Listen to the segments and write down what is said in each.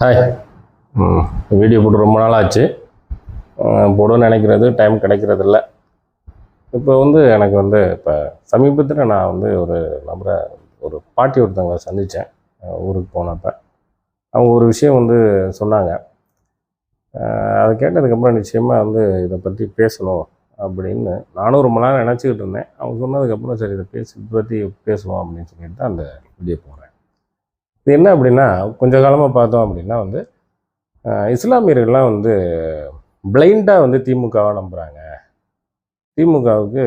Hi. Video போட்டு ரொம்ப நாள் ஆச்சு. போடுன்னு நினைக்கிறது டைம் கிடைக்கிறதில்ல. இப்போ எனக்கு இப்போ சமீபத்தில் நான் ஒரு நபரை ஒரு பாட்டி ஒருத்தவங்களை சந்தித்தேன் ஊருக்கு போனப்போ. அவங்க ஒரு விஷயம் சொன்னாங்க. அதை கேட்டதுக்கப்புறம் நிச்சயமாக இதை பற்றி பேசணும் அப்படின்னு நானும் ரொம்ப நாள் நினச்சிக்கிட்டு இருந்தேன். அவங்க சொன்னதுக்கப்புறம் சரி இதை பற்றி பேசுவோம் அப்படின்னு சொல்லிட்டு தான் அந்த வீடியோ போடுறேன். இது என்ன அப்படின்னா, கொஞ்சம் காலமாக பார்த்தோம் அப்படின்னா இஸ்லாமியர்கள்லாம் பிளைண்டாக திமுகவை நம்புகிறாங்க, திமுகவுக்கு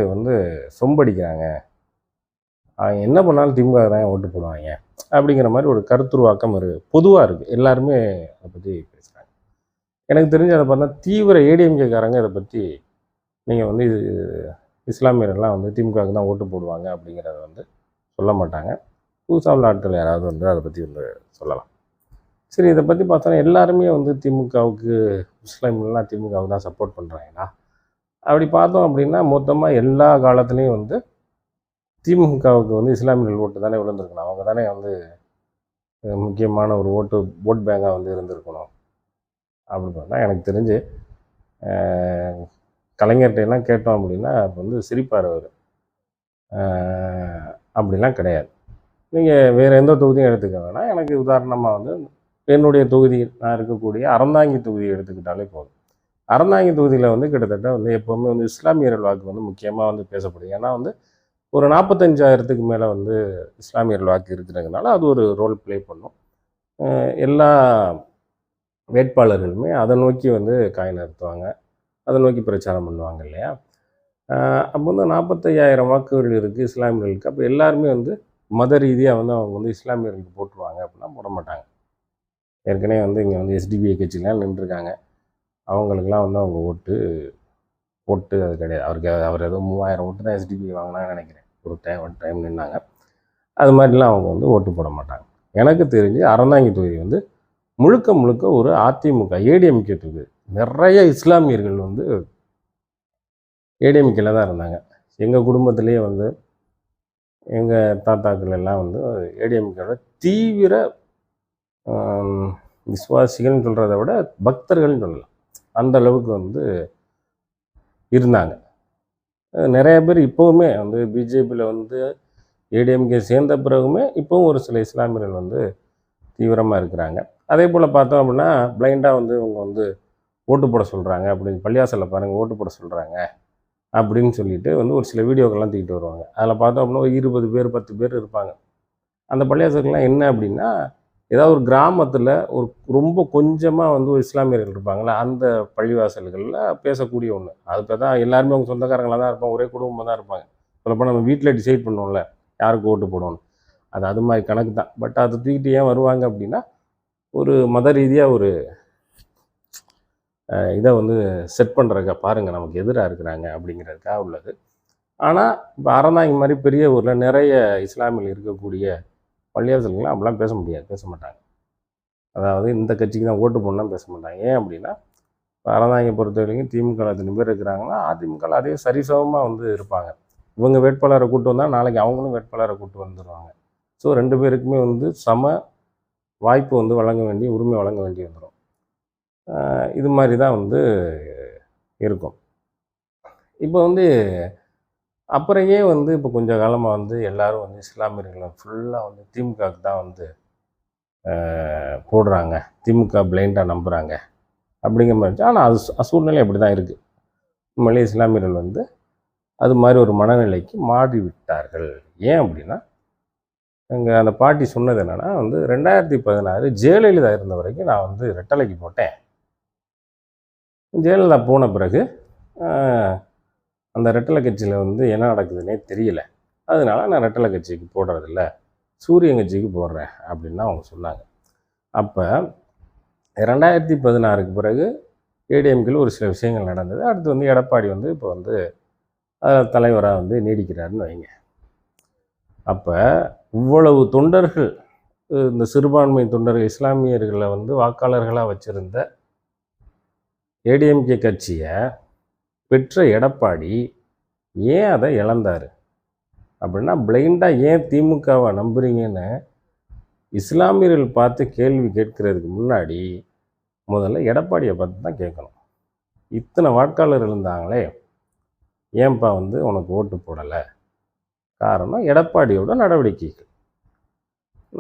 சொம்படிக்கிறாங்க, அவங்க என்ன பண்ணாலும் திமுக தான் ஓட்டு போடுவாங்க அப்படிங்கிற மாதிரி ஒரு கருத்துருவாக்கம் பொதுவாக இருக்குது. எல்லாருமே அதை பற்றி பேசுகிறாங்க. எனக்கு தெரிஞ்ச அதை பார்த்தா தீவிர ஏடிஎம்கேக்காரங்க இதை பற்றி நீங்கள் இஸ்லாமியர்கள்லாம் திமுகவுக்கு தான் ஓட்டு போடுவாங்க அப்படிங்கிறத சொல்ல மாட்டாங்க. புதுசாக உள்ள ஆட்கள் யாராவது அதை பற்றி சொல்லலாம். சரி, இதை பற்றி பார்த்தோன்னா எல்லாருமே திமுகவுக்கு, முஸ்லீம்லாம் திமுகவுக்கு தான் சப்போர்ட் பண்ணுறாங்களா அப்படி பார்த்தோம் அப்படின்னா, மொத்தமாக எல்லா காலத்துலேயும் திமுகவுக்கு இஸ்லாமியர்கள் ஓட்டு தானே விழுந்திருக்கணும். அவங்க தானே முக்கியமான ஒரு ஓட் பேங்காக இருந்திருக்கணும். அப்படி பார்த்தா எனக்கு தெரிஞ்சு கலைஞர்கிட்டலாம் கேட்டோம் அப்படின்னா சிரிப்பார் அவர். அப்படிலாம் கிடையாது. நீங்கள் வேறு எந்த தொகுதியும் எடுத்துக்க வேணாம். எனக்கு உதாரணமாக என்னுடைய தொகுதி, நான் இருக்கக்கூடிய அறந்தாங்கி தொகுதியை எடுத்துக்கிட்டாலே போதும். அறந்தாங்கி தொகுதியில் கிட்டத்தட்ட எப்போவுமே இஸ்லாமியர்கள் வாக்கு முக்கியமாக பேசப்படுது. ஏன்னா ஒரு 45,000க்கு மேலே இஸ்லாமியர்கள் வாக்கு இருக்கிறதுனால அது ஒரு ரோல் ப்ளே பண்ணும். எல்லா வேட்பாளர்களுமே அதை நோக்கி காய் நகர்த்துவாங்க, அதை நோக்கி பிரச்சாரம் பண்ணுவாங்க இல்லையா? அப்போ 45,000 வாக்குகள் இருக்குது இஸ்லாமியர்களுக்கு. அப்போ எல்லாருமே மத ரீதியாக அவங்க இஸ்லாமியர்களுக்கு போட்டுருவாங்க அப்படின்னா போட மாட்டாங்க. ஏற்கனவே இங்கே எஸ்டிபிஐ கட்சிலாம் நின்றுருக்காங்க. அவங்களுக்கெல்லாம் அவங்க ஓட்டு அது கிடையாது. அவர் ஏதோ 3000 ஓட்டு தான் எஸ்டிபிஐ வாங்கினாங்கன்னு நினைக்கிறேன். ஒரு டைம் நின்னாங்க. அது மாதிரிலாம் அவங்க ஓட்டு போட மாட்டாங்க. எனக்கு தெரிஞ்சு அறந்தாங்கி தொகுதி முழுக்க ஒரு அதிமுக ஏடிஎம்கே தொகுதி. நிறைய இஸ்லாமியர்கள் ஏடிஎம்கேல தான் இருந்தாங்க. எங்கள் குடும்பத்திலேயே எங்கள் தாத்தாக்கள் எல்லாம் ஏடிஎம்கேவோட தீவிர விசுவாசிகள்னு சொல்கிறத விட பக்தர்கள்னு சொல்லலாம். அந்த அளவுக்கு இருந்தாங்க. நிறைய பேர் இப்போவுமே பிஜேபியில் ஏடிஎம்கே சேர்ந்த பிறகுமே இப்போவும் ஒரு சில இஸ்லாமியர்கள் தீவிரமாக இருக்கிறாங்க. அதே போல் பார்த்தோம் அப்படின்னா பிளைண்டாக இவங்க ஓட்டு போட சொல்கிறாங்க அப்படின்னு பள்ளியாசலில் பாருங்கள் ஓட்டு போட சொல்கிறாங்க அப்படின்னு சொல்லிட்டு ஒரு சில வீடியோக்கள்லாம் தூக்கிட்டு வருவாங்க. அதில் பார்த்தோம் அப்படின்னா 20 பேர் 10 பேர் இருப்பாங்க. அந்த பள்ளியாசலுக்குலாம் என்ன அப்படின்னா, ஏதாவது ஒரு கிராமத்தில் ஒரு ரொம்ப கொஞ்சமாக ஒரு இஸ்லாமியர்கள் இருப்பாங்களே, அந்த பள்ளிவாசல்களில் பேசக்கூடிய ஒன்று. அதுக்கு தான் எல்லாருமே அவங்க சொந்தக்காரங்களாக தான் இருப்பாங்க, ஒரே குடும்பமாக தான் இருப்பாங்க. சொல்லப்போனால் நம்ம வீட்டில் டிசைட் பண்ணோம்ல யாருக்கு ஓட்டு போடணும், அது மாதிரி கணக்கு தான். பட் அதை தூக்கிட்டு ஏன் வருவாங்க அப்படின்னா, ஒரு மத ரீதியாக ஒரு இதை செட் பண்ணுறதுக்காக, பாருங்கள் நமக்கு எதிராக இருக்கிறாங்க அப்படிங்கிறதுக்காக உள்ளது. ஆனால் இப்போ அறந்தாங்கி மாதிரி பெரிய ஊரில் நிறைய இஸ்லாமியர்கள் இருக்கக்கூடிய பள்ளியாசல்கள்லாம் அப்படிலாம் பேச முடியாது, பேச மாட்டாங்க. அதாவது இந்த கட்சிக்கு தான் ஓட்டு போடணும்னா பேச மாட்டாங்க. ஏன் அப்படின்னா, இப்போ அறந்தாங்கி பொறுத்த வரைக்கும் திமுக எத்தனை பேர் இருக்கிறாங்கன்னா அதிமுக அதே சரிசமமாக இருப்பாங்க. இவங்க வேட்பாளரை கூட்டு வந்தால் நாளைக்கு அவங்களும் வேட்பாளரை கூட்டு வந்துடுவாங்க. ஸோ 2 பேருக்குமே சம வாய்ப்பு வழங்க வேண்டிய, உரிமை வழங்க வேண்டி வந்துடும். இது மாதிரி தான் இருக்கும். இப்போ அப்புறம் ஏன் இப்போ கொஞ்சம் காலமாக எல்லோரும் இஸ்லாமியர்களை ஃபுல்லாக திமுகவுக்கு தான் போடுறாங்க, திமுக பிளைண்டாக நம்புகிறாங்க அப்படிங்கிற மாதிரி. ஆனால் அது சூழ்நிலை அப்படி தான் இருக்குது. உண்மையிலே இஸ்லாமியர்கள் அது மாதிரி ஒரு மனநிலைக்கு மாறி விட்டார்கள். ஏன் அப்படின்னா, எங்கள் அந்த பாட்டி சொன்னது என்னென்னா 2016 ஜெயலலிதா இருந்த வரைக்கும் நான் ரெட்டலைக்கு போட்டேன். ஜெயலலிதா போன பிறகு அந்த ரெட்டலை கட்சியில் என்ன நடக்குதுன்னே தெரியல. அதனால நான் ரெட்டலை கட்சிக்கு போடுறதில்ல, சூரியன் கட்சிக்கு போடுறேன் அப்படின்னு அவங்க சொன்னாங்க. அப்போ 2016க்கு பிறகு ஏடிஎம்கேல ஒரு சில விஷயங்கள் நடந்தது. அடுத்து எடப்பாடி இப்போ தலைவராக நீடிக்கிறாருன்னு வைங்க. அப்போ இவ்வளவு தொண்டர்கள், இந்த சிறுபான்மை தொண்டர்கள் இஸ்லாமியர்களை வாக்காளர்களாக வச்சுருந்த ஏடிஎம்கே கட்சியை பெற்ற எடப்பாடி ஏன் அதை இழந்தார் அப்படின்னா, பிளைண்டாக ஏன் திமுகவை நம்புறீங்கன்னு இஸ்லாமியர்கள் பார்த்து கேள்வி கேட்கறதுக்கு முன்னாடி முதல்ல எடப்பாடியை பார்த்து தான் கேட்கணும். இத்தனை வாக்காளர் இருந்தாங்களே, ஏன்பா வந்து உனக்கு ஓட்டு போடலை? காரணம் எடப்பாடியோட நடவடிக்கைகள்.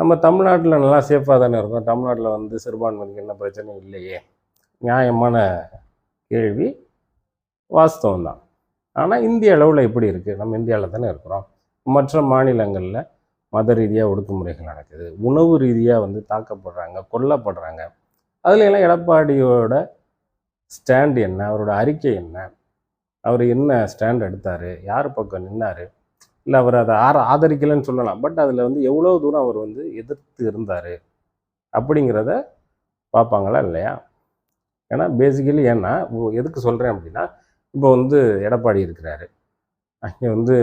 நம்ம தமிழ்நாட்டில் நல்லா சேஃபாக தானே இருக்கோம். தமிழ்நாட்டில் வந்து சிறுபான்மைக்கு என்ன பிரச்சனையும் இல்லையே. நியாயமான கேள்வி, வாஸ்தவம் தான். ஆனால் இந்திய அளவில் எப்படி இருக்குது? நம்ம இந்தியாவில் தானே இருக்கிறோம். மற்ற மாநிலங்களில் மத ரீதியாக ஒடுக்குமுறைகள் நடக்குது, உணவு ரீதியாக வந்து தாக்கப்படுறாங்க, கொல்லப்படுறாங்க. அதுல எல்லாம் எடப்பாடியோட ஸ்டாண்ட் என்ன, அவரோட அறிக்கை என்ன, அவர் என்ன ஸ்டாண்ட் எடுத்தார், யார் பக்கம் நின்னார், இல்லை அவர் அதை ஆதரிக்கலைன்னு சொல்லலாம், பட் அதில் வந்து எவ்வளோ தூரம் அவர் வந்து எதிர்த்து இருந்தார் அப்படிங்கிறத பார்ப்பாங்களா இல்லையா? ஏன்னா பேசிக்கலி எதுக்கு சொல்கிறேன் அப்படின்னா, இப்போ வந்து எடப்பாடி இருக்கிறாரு, அங்கே வந்து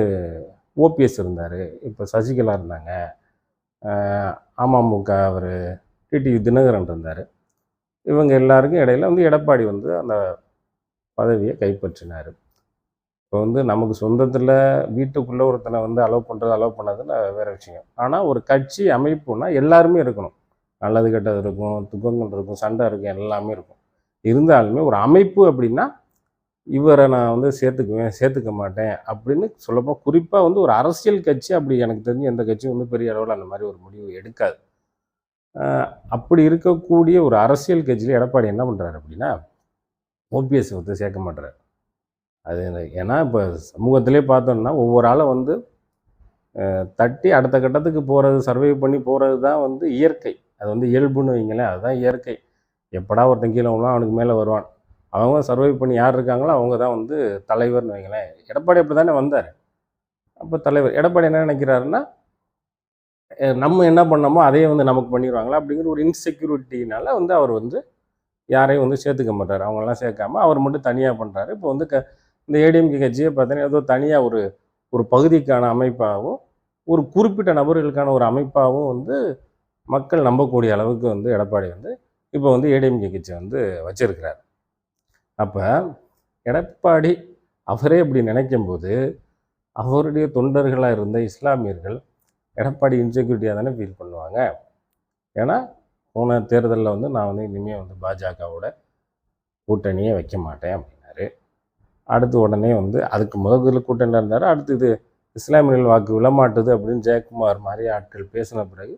ஓபிஎஸ் இருந்தார், இப்போ சசிகலா இருந்தாங்க, அமமுக அவர் டிடிவி தினகரன் இருந்தார். இவங்க எல்லாருக்கும் இடையில வந்து எடப்பாடி வந்து அந்த பதவியை கைப்பற்றினார். இப்போ வந்து நமக்கு சொந்தத்தில் வீட்டுக்குள்ளே ஒருத்தனை வந்து அலோவ் பண்ணுறது அலோவ் பண்ணாதுன்னு வேறு விஷயம். ஆனால் ஒரு கட்சி அமைப்புனா எல்லாருமே இருக்கணும். நல்லது கெட்டது இருக்கும், துக்கங்கள் இருக்கும், சண்டை இருக்கும், எல்லாமே இருக்கும். இருந்தாலுமே ஒரு அமைப்பு அப்படின்னா இவரை நான் வந்து சேர்த்துக்குவேன், சேர்த்துக்க மாட்டேன் அப்படின்னு சொல்லப்போனால் குறிப்பாக வந்து ஒரு அரசியல் கட்சி அப்படி எனக்கு தெரிஞ்சு எந்த கட்சியும் வந்து பெரிய அளவில் அந்த மாதிரி ஒரு முடிவு எடுக்காது. அப்படி இருக்கக்கூடிய ஒரு அரசியல் கட்சியில் எடப்பாடி என்ன பண்ணுறாரு அப்படின்னா, ஓபிஎஸ் வந்து சேர்க்க மாட்டுறாரு. அது ஏன்னா இப்போ சமூகத்திலே பார்த்தோம்னா ஒவ்வொரு ஆளை வந்து தட்டி அடுத்த கட்டத்துக்கு போகிறது, சர்வை பண்ணி போகிறது தான் வந்து இயற்கை. அது வந்து இயல்புன்னு வைங்களேன், அதுதான் இயற்கை. எப்படா ஒருத்தன் கீழே விழுவான் அவனுக்கு மேலே வருவான். அவங்க சர்வை பண்ணி யார் இருக்காங்களோ அவங்க தான் வந்து தலைவர்னு வைங்களேன். எடப்பாடி அப்படி தானே வந்தார். அப்போ தலைவர் எடப்பாடி என்ன நினைக்கிறாருன்னா, நம்ம என்ன பண்ணோமோ அதையே வந்து நமக்கு பண்ணிடுவாங்களா அப்படிங்கிற ஒரு இன்செக்யூரிட்டினால வந்து அவர் வந்து யாரையும் வந்து சேர்த்துக்க மாட்டார். அவங்களெல்லாம் சேர்க்காம அவர் மட்டும் தனியாக பண்ணுறாரு. இப்போ வந்து இந்த ஏடிஎம்கே கட்சியை பார்த்தீங்கன்னா ஏதோ தனியாக ஒரு பகுதிக்கான அமைப்பாகவும் ஒரு குறிப்பிட்ட நபர்களுக்கான ஒரு அமைப்பாகவும் வந்து மக்கள் நம்பக்கூடிய அளவுக்கு வந்து எடப்பாடி வந்து இப்போ வந்து ஏடிஎம்கே கட்சி வந்து வச்சிருக்கிறார். அப்போ எடப்பாடி அவரே இப்படி நினைக்கும்போது அவருடைய தொண்டர்களாக இருந்த இஸ்லாமியர்கள் எடப்பாடி இன்செக்யூரிட்டியாக தானே ஃபீல் பண்ணுவாங்க. ஏன்னா போன தேர்தலில் வந்து நான் வந்து இனிமேல் வந்து பாஜகவோட கூட்டணியே வைக்க மாட்டேன் அப்படின்னாரு. அடுத்து உடனே வந்து அதுக்கு முதல்ல கூட்டணியில் இருந்தார். அடுத்து இது இஸ்லாமியர்கள் வாக்கு விழமாட்டுது அப்படின்னு ஜெயக்குமார் மாதிரி ஆட்கள் பேசின பிறகு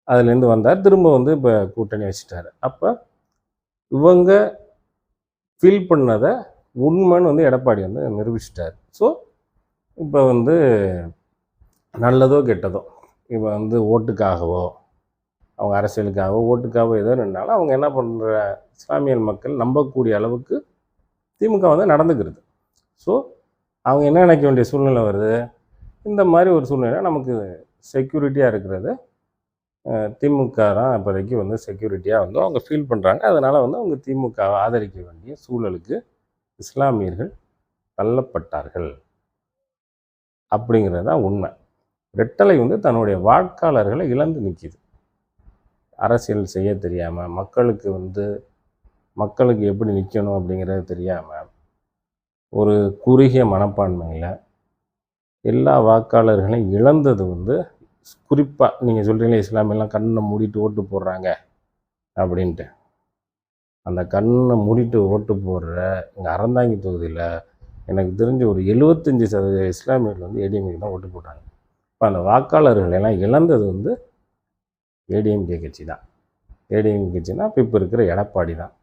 அதுலேருந்து வந்தார். திரும்ப வந்து இப்போ கூட்டணி வச்சுட்டார். அப்போ இவங்க ஃபீல் பண்ணதை உண்மைன்னு வந்து எடப்பாடி வந்து நிரூபிச்சிட்டார். ஸோ இப்போ வந்து நல்லதோ கெட்டதோ இப்போ வந்து ஓட்டுக்காகவோ அவங்க அரசியலுக்காகவோ ஓட்டுக்காகவோ ஏதோ நின்னாலும் அவங்க என்ன பண்ணுற இஸ்லாமியல் மக்கள் நம்பக்கூடிய அளவுக்கு திமுக வந்து நடந்துக்கிறது. ஸோ அவங்க என்ன நினைக்க வேண்டிய சூழ்நிலை வருது, இந்த மாதிரி ஒரு சூழ்நிலை நமக்கு செக்யூரிட்டியாக இருக்கிறது திமுக தான் இப்போதைக்கு வந்து செக்யூரிட்டியாக வந்து அவங்க ஃபீல் பண்ணுறாங்க. அதனால் வந்து அவங்க திமுகவை ஆதரிக்க வேண்டிய சூழலுக்கு இஸ்லாமியர்கள் தள்ளப்பட்டார்கள் அப்படிங்கிறது தான் உண்மை. ரெட்டலை வந்து தன்னுடைய வாக்காளர்களை இழந்து நிற்கிது. அரசியல் செய்ய தெரியாமல், மக்களுக்கு எப்படி நிற்கணும் அப்படிங்கிறது தெரியாமல், ஒரு குறுகிய மனப்பான்மையில் எல்லா வாக்காளர்களையும் இழந்தது வந்து குறிப்பாக நீங்கள் சொல்கிறீங்களே இஸ்லாமியெல்லாம் கண்ணை மூடிட்டு ஓட்டு போடுறாங்க அப்படின்ட்டு. அந்த கண்ணை மூடிட்டு ஓட்டு போடுற இங்கே அறந்தாங்கி தொகுதியில் எனக்கு தெரிஞ்ச ஒரு 75% இஸ்லாமியர்கள் வந்து ஏடிஎம்கே தான் ஓட்டு போட்டாங்க. இப்போ அந்த வாக்காளர்களெல்லாம் இழந்தது வந்து ஏடிஎம்கே கட்சி தான். ஏடிஎம்கே கட்சினா இப்போ இருக்கிற எடப்பாடி தான்.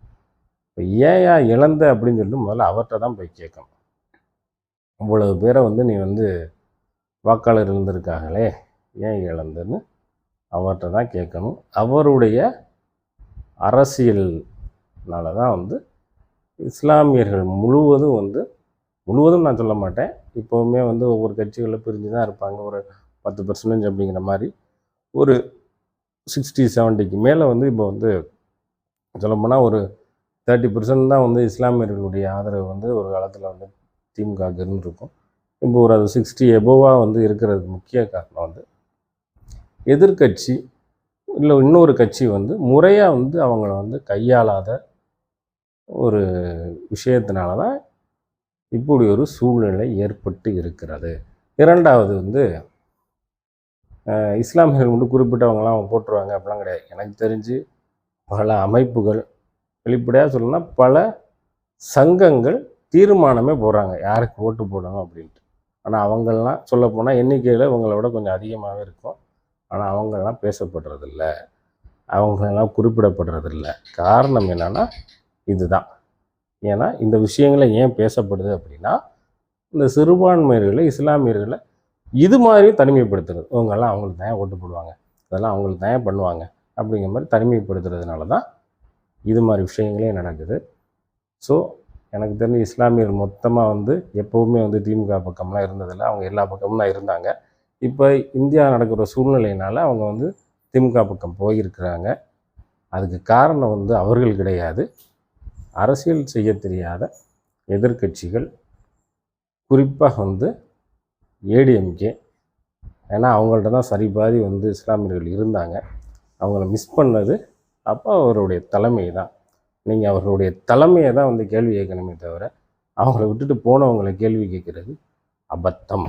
இப்போ ஏயா இழந்த அப்படின்னு சொல்லிட்டு முதல்ல அவர்கிட்ட தான் போய் கேட்கணும். இவ்வளவு பேரை வந்து நீ வந்து வாக்காளர் இருந்திருக்காங்களே ஏன் இழந்துன்னு அவர்கிட்ட தான் கேட்கணும். அவருடைய அரசியல்னால தான் வந்து இஸ்லாமியர்கள் முழுவதும் நான் சொல்ல மாட்டேன், இப்போவுமே வந்து ஒவ்வொரு கட்சிகளில் பிரிஞ்சு தான் இருப்பாங்க. ஒரு 10% அப்படிங்கிற மாதிரி ஒரு 60-70க்கு மேலே வந்து இப்போ வந்து சொல்லப்போனால் ஒரு 30% தான் வந்து இஸ்லாமியர்களுடைய ஆதரவு வந்து ஒரு காலத்தில் வந்து திமுகவுக்கு இருந்துருக்கும். இப்போ ஒரு அது 60 எபோவாக வந்து இருக்கிறதுக்கு முக்கிய காரணம் வந்து எதிர்கட்சி இல்லை இன்னொரு கட்சி வந்து முறையாக வந்து அவங்கள வந்து கையாளாத ஒரு விஷயத்தினால தான் இப்படி ஒரு சூழ்நிலை ஏற்பட்டு இருக்கிறது. இரண்டாவது வந்து இஸ்லாமியர்கள் மட்டும் குறிப்பிட்டவங்களாம் அவங்க போட்டுருவாங்க அப்படிலாம் கிடையாது. எனக்கு தெரிஞ்சு பல அமைப்புகள், வெளிப்படையாக சொல்லணும்னா பல சங்கங்கள் தீர்மானமே போடுறாங்க யாருக்கு ஓட்டு போடணும் அப்படின்ட்டு. ஆனால் அவங்கெல்லாம் சொல்லப்போனால் எண்ணிக்கையில் இவங்கள விட கொஞ்சம் அதிகமாகவே இருக்கும். ஆனால் அவங்கெல்லாம் பேசப்படுறதில்ல, அவங்களெல்லாம் குறிப்பிடப்படுறதில்ல. காரணம் என்னென்னா இதுதான். ஏன்னா இந்த விஷயங்களை ஏன் பேசப்படுது அப்படின்னா, இந்த சிறுபான்மையர்களை, இஸ்லாமியர்களை இது மாதிரி தனிமைப்படுத்துறது. இவங்கெல்லாம் அவங்களுக்கு தான் ஓட்டு போடுவாங்க, இதெல்லாம் அவங்களுக்கு தான் பண்ணுவாங்க அப்படிங்கிற மாதிரி தனிமைப்படுத்துறதுனால தான் இது மாதிரி விஷயங்களே நடக்குது. ஸோ எனக்கு தெரிஞ்சு இஸ்லாமியர்கள் மொத்தமாக வந்து எப்போவுமே வந்து திமுக பக்கம்லாம் இருந்ததில்லை. அவங்க எல்லா பக்கமும் தான் இருந்தாங்க. இப்போ இந்தியா நடக்கிற சூழ்நிலையினால் அவங்க வந்து திமுக பக்கம் போயிருக்கிறாங்க. அதுக்கு காரணம் வந்து அவர்கள் கிடையாது, அரசியல் செய்ய தெரியாத எதிர்க்கட்சிகள், குறிப்பாக வந்து ஏடிஎம்கே. ஏன்னா அவங்கள்ட்ட தான் சரிபாதி வந்து இஸ்லாமியர்கள் இருந்தாங்க. அவங்கள மிஸ் பண்ணது அப்போ அவருடைய தலைமை தான். நீங்கள் அவர்களுடைய தலைமையை தான் வந்து கேள்வி கேட்கணுமே தவிர, அவங்கள விட்டுட்டு போனவங்களை கேள்வி கேட்குறது அபத்தம்.